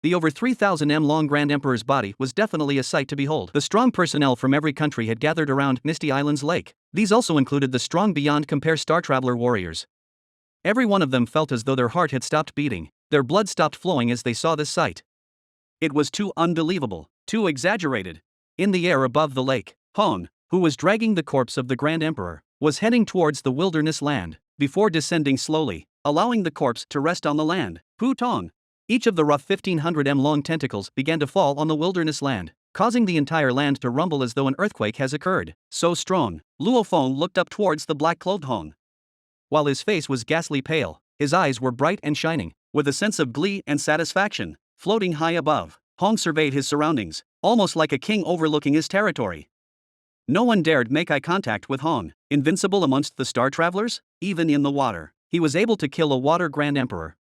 The over 3,000 m long Grand Emperor's body was definitely a sight to behold. The strong personnel from every country had gathered around Misty Island's lake. These also included the strong beyond compare Star Traveler warriors. Every one of them felt as though their heart had stopped beating, their blood stopped flowing as they saw this sight. It was too unbelievable, too exaggerated. In the air above the lake, Hong, who was dragging the corpse of the Grand Emperor, was heading towards the wilderness land, before descending slowly, allowing the corpse to rest on the land. Pu Tong. Each of the rough 1,500 m long tentacles began to fall on the wilderness land, causing the entire land to rumble as though an earthquake has occurred. So strong, Luo Feng looked up towards the black-clothed Hong. While his face was ghastly pale, his eyes were bright and shining, with a sense of glee and satisfaction. Floating high above, Hong surveyed his surroundings, almost like a king overlooking his territory. No one dared make eye contact with Hong. Invincible amongst the Star Travelers? Even in the water, he was able to kill a water Grand Emperor.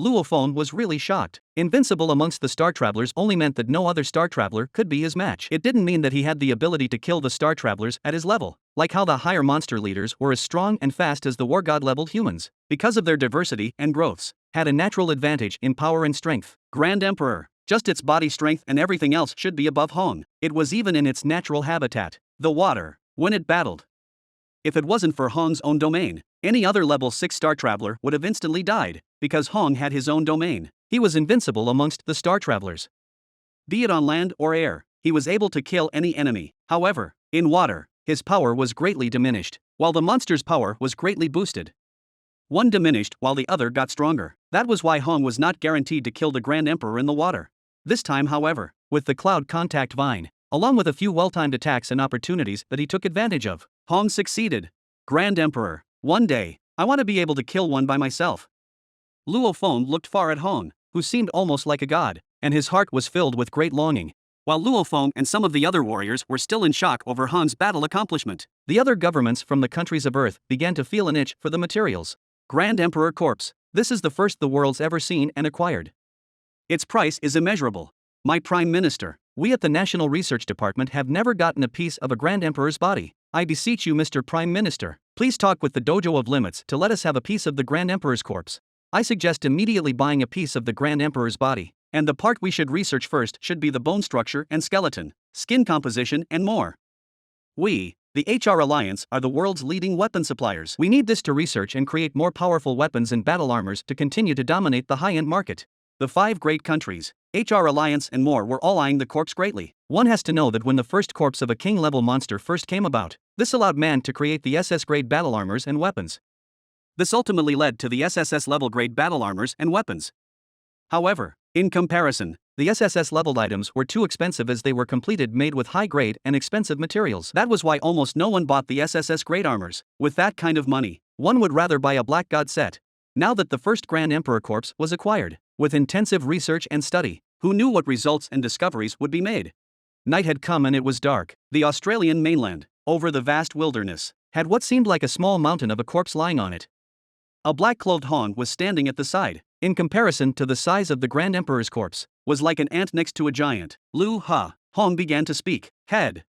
Luo Feng was really shocked. Invincible amongst the Star Travelers only meant that no other Star Traveler could be his match. It didn't mean that he had the ability to kill the Star Travelers at his level, like how the higher monster leaders were as strong and fast as the war god leveled humans, because of their diversity and growths, had a natural advantage in power and strength. Grand Emperor, just its body strength and everything else should be above Hong. It was even in its natural habitat, the water, when it battled. If it wasn't for Hong's own domain, any other level 6 Star Traveler would have instantly died, because Hong had his own domain. He was invincible amongst the Star Travelers. Be it on land or air, he was able to kill any enemy. However, in water, his power was greatly diminished, while the monster's power was greatly boosted. One diminished while the other got stronger. That was why Hong was not guaranteed to kill the Grand Emperor in the water. This time, however, with the Cloud Contact Vine, along with a few well-timed attacks and opportunities that he took advantage of, Hong succeeded. Grand Emperor, one day, I want to be able to kill one by myself. Luo Feng looked far at Hong, who seemed almost like a god, and his heart was filled with great longing. While Luo Feng and some of the other warriors were still in shock over Hong's battle accomplishment, the other governments from the countries of Earth began to feel an itch for the materials. Grand Emperor Corpse. This is the first the world's ever seen and acquired. Its price is immeasurable. My Prime Minister, we at the National Research Department have never gotten a piece of a Grand Emperor's body. I beseech you, Mr. Prime Minister, please talk with the Dojo of Limits to let us have a piece of the Grand Emperor's corpse. I suggest immediately buying a piece of the Grand Emperor's body, and the part we should research first should be the bone structure and skeleton, skin composition and more. We, the HR Alliance, are the world's leading weapon suppliers. We need this to research and create more powerful weapons and battle armors to continue to dominate the high-end market. The 5 great countries, HR Alliance and more were all eyeing the corpse greatly. One has to know that when the first corpse of a king-level monster first came about, this allowed man to create the SS-grade battle armors and weapons. This ultimately led to the SSS-level grade battle armors and weapons. However, in comparison, the SSS-leveled items were too expensive as they were completed made with high-grade and expensive materials. That was why almost no one bought the SSS-grade armors. With that kind of money, one would rather buy a Black God set. Now that the first Grand Emperor corpse was acquired, with intensive research and study, who knew what results and discoveries would be made? Night had come and it was dark. The Australian mainland, over the vast wilderness, had what seemed like a small mountain of a corpse lying on it. A black-clothed Hong was standing at the side. In comparison to the size of the Grand Emperor's corpse, was like an ant next to a giant. Lu Ha. Hong began to speak. Head.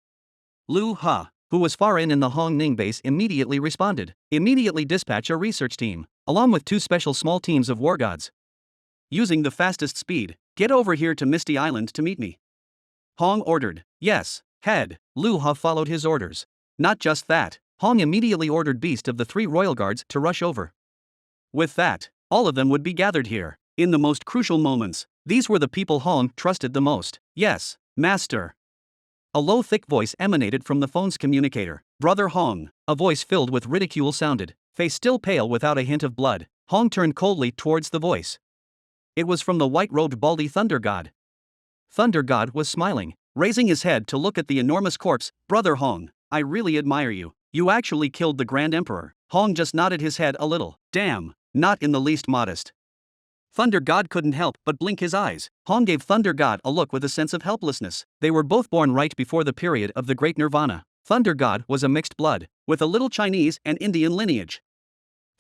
Lu Ha, who was far in the Hong Ning base, immediately responded. Immediately dispatch a research team, along with 2 special small teams of war gods. Using the fastest speed, get over here to Misty Island to meet me. Hong ordered. Yes, head. Lu Ha followed his orders. Not just that, Hong immediately ordered Beast of the 3 royal guards to rush over. With that, all of them would be gathered here. In the most crucial moments, these were the people Hong trusted the most. Yes, Master. A low thick voice emanated from the phone's communicator. Brother Hong. A voice filled with ridicule sounded. Face still pale without a hint of blood, Hong turned coldly towards the voice. It was from the white-robed baldy Thunder God. Thunder God was smiling, raising his head to look at the enormous corpse. Brother Hong, I really admire you. You actually killed the Grand Emperor. Hong just nodded his head a little. Damn. Not in the least modest. Thunder God couldn't help but blink his eyes. Hong gave Thunder God a look with a sense of helplessness. They were both born right before the period of the Great Nirvana. Thunder God was a mixed blood, with a little Chinese and Indian lineage.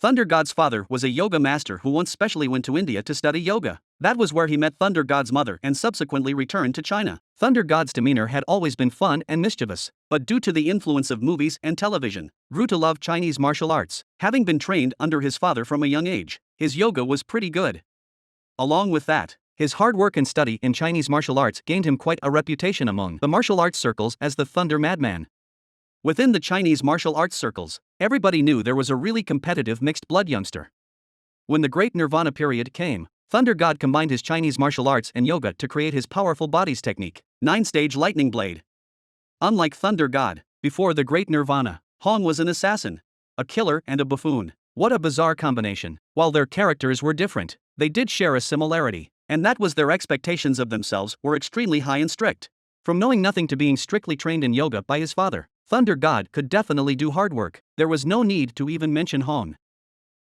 Thunder God's father was a yoga master who once specially went to India to study yoga. That was where he met Thunder God's mother and subsequently returned to China. Thunder God's demeanor had always been fun and mischievous, but due to the influence of movies and television, grew to love Chinese martial arts. Having been trained under his father from a young age, his yoga was pretty good. Along with that, His hard work and study in Chinese martial arts gained him quite a reputation among the martial arts circles as the Thunder Madman. Within the Chinese martial arts circles, everybody knew there was a really competitive mixed blood youngster. When the Great Nirvana period came, Thunder God combined his Chinese martial arts and yoga to create his powerful body's technique, 9-stage lightning blade. Unlike Thunder God, before the Great Nirvana, Hong was an assassin, a killer and a buffoon. What a bizarre combination. While their characters were different, they did share a similarity, and that was their expectations of themselves were extremely high and strict. From knowing nothing to being strictly trained in yoga by his father, Thunder God could definitely do hard work. There was no need to even mention Hong.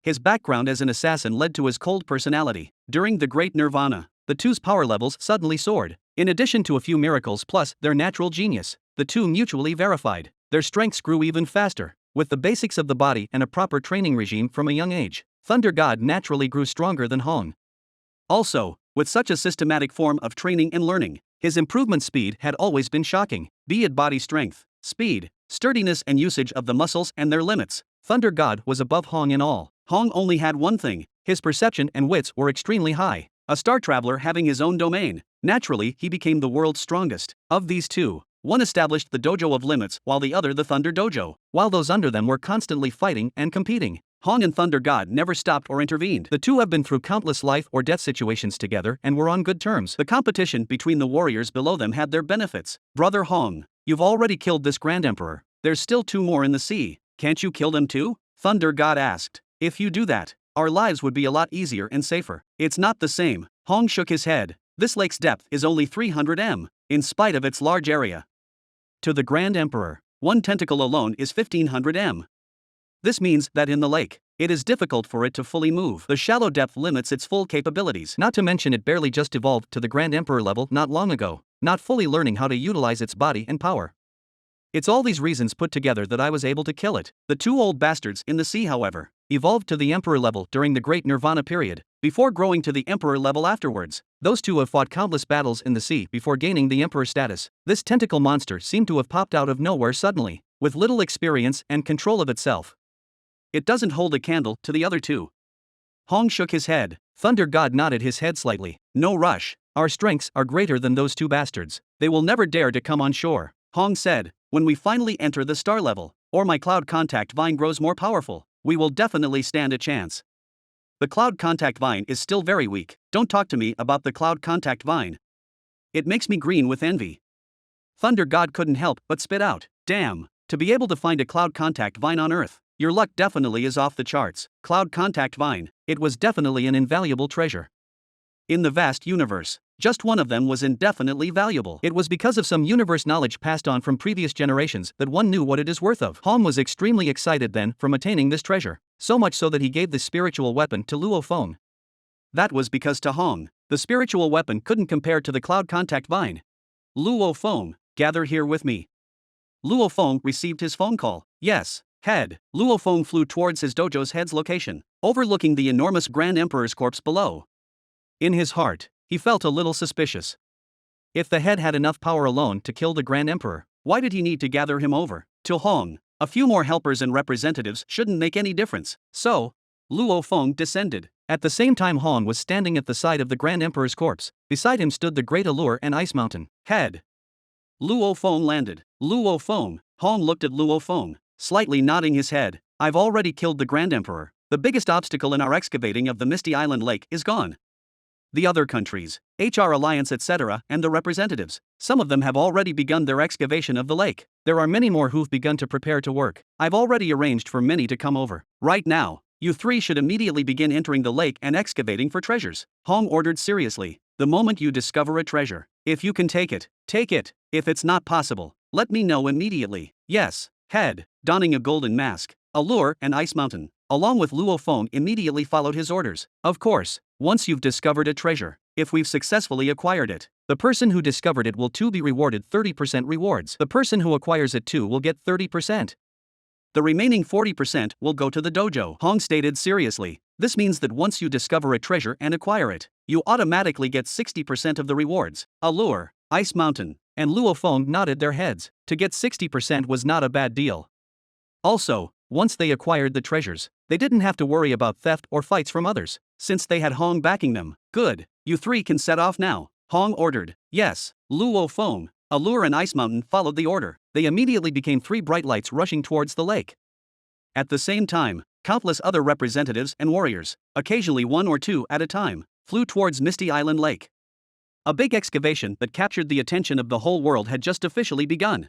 His background as an assassin led to his cold personality. During the Great Nirvana, the two's power levels suddenly soared. In addition to a few miracles plus their natural genius, the two mutually verified. Their strengths grew even faster. With the basics of the body and a proper training regime from a young age, Thunder God naturally grew stronger than Hong. Also, with such a systematic form of training and learning, his improvement speed had always been shocking. Be it body strength, speed, sturdiness and usage of the muscles and their limits, Thunder God was above Hong in all. Hong only had one thing: his perception and wits were extremely high. A star traveler having his own domain, naturally he became the world's strongest. Of these two, one established the Dojo of Limits while the other the Thunder Dojo. While those under them were constantly fighting and competing, Hong and Thunder God never stopped or intervened. The two have been through countless life or death situations together and were on good terms. The competition between the warriors below them had their benefits. Brother Hong, you've already killed this Grand Emperor. There's still 2 more in the sea. Can't you kill them too? Thunder God asked. If you do that, our lives would be a lot easier and safer. It's not the same. Hong shook his head. This lake's depth is only 300 m, in spite of its large area. To the Grand Emperor, one tentacle alone is 1500 m. This means that in the lake, it is difficult for it to fully move. The shallow depth limits its full capabilities. Not to mention it barely just evolved to the Grand Emperor level not long ago, not fully learning how to utilize its body and power. It's all these reasons put together that I was able to kill it. The 2 old bastards in the sea, however, evolved to the Emperor level during the Great Nirvana period, before growing to the Emperor level afterwards. Those 2 have fought countless battles in the sea before gaining the Emperor status. This tentacle monster seemed to have popped out of nowhere suddenly, with little experience and control of itself. It doesn't hold a candle to the other 2. Hong shook his head. Thunder God nodded his head slightly. No rush. Our strengths are greater than those 2 bastards. They will never dare to come on shore. Hong said, when we finally enter the star level, or my cloud contact vine grows more powerful, we will definitely stand a chance. The cloud contact vine is still very weak. Don't talk to me about the cloud contact vine. It makes me green with envy. Thunder God couldn't help but spit out. Damn, to be able to find a cloud contact vine on Earth, your luck definitely is off the charts. Cloud contact vine, it was definitely an invaluable treasure. In the vast universe, just one of them was indefinitely valuable. It was because of some universe knowledge passed on from previous generations that one knew what it is worth of. Hong was extremely excited then from attaining this treasure, so much so that he gave the spiritual weapon to Luo Feng. That was because to Hong, the spiritual weapon couldn't compare to the cloud contact vine. Luo Feng, gather here with me. Luo Feng received his phone call. Yes, head. Luo Feng flew towards his dojo's head's location, overlooking the enormous Grand Emperor's corpse below. In his heart, he felt a little suspicious. If the head had enough power alone to kill the Grand Emperor, why did he need to gather him over? To Hong, a few more helpers and representatives shouldn't make any difference. So, Luo Feng descended. At the same time Hong was standing at the side of the Grand Emperor's corpse. Beside him stood the Great Allure and Ice Mountain. Head. Luo Feng landed. Luo Feng. Hong looked at Luo Feng, slightly nodding his head. I've already killed the Grand Emperor. The biggest obstacle in our excavating of the Misty Island Lake is gone. The other countries, HR Alliance etc., and the representatives, some of them have already begun their excavation of the lake. There are many more who've begun to prepare to work. I've already arranged for many to come over. Right now, you 3 should immediately begin entering the lake and excavating for treasures. Hong ordered seriously. The moment you discover a treasure, if you can take it, take it. If it's not possible, let me know immediately. Yes, head. Donning a golden mask, Allure and Ice Mountain, along with Luo Feng immediately followed his orders. Of course, once you've discovered a treasure, if we've successfully acquired it, the person who discovered it will too be rewarded 30% rewards. The person who acquires it too will get 30%. The remaining 40% will go to the dojo. Hong stated seriously. This means that once you discover a treasure and acquire it, you automatically get 60% of the rewards. Allure, Ice Mountain, and Luo Feng nodded their heads. To get 60% was not a bad deal. Also, once they acquired the treasures, they didn't have to worry about theft or fights from others, since they had Hong backing them. Good, You three can set off now, Hong ordered. Yes, Luo Feng, Allure and Ice Mountain followed the order. They immediately became three bright lights rushing towards the lake. At the same time, countless other representatives and warriors, occasionally one or two at a time, flew towards Misty Island Lake. A big excavation that captured the attention of the whole world had just officially begun.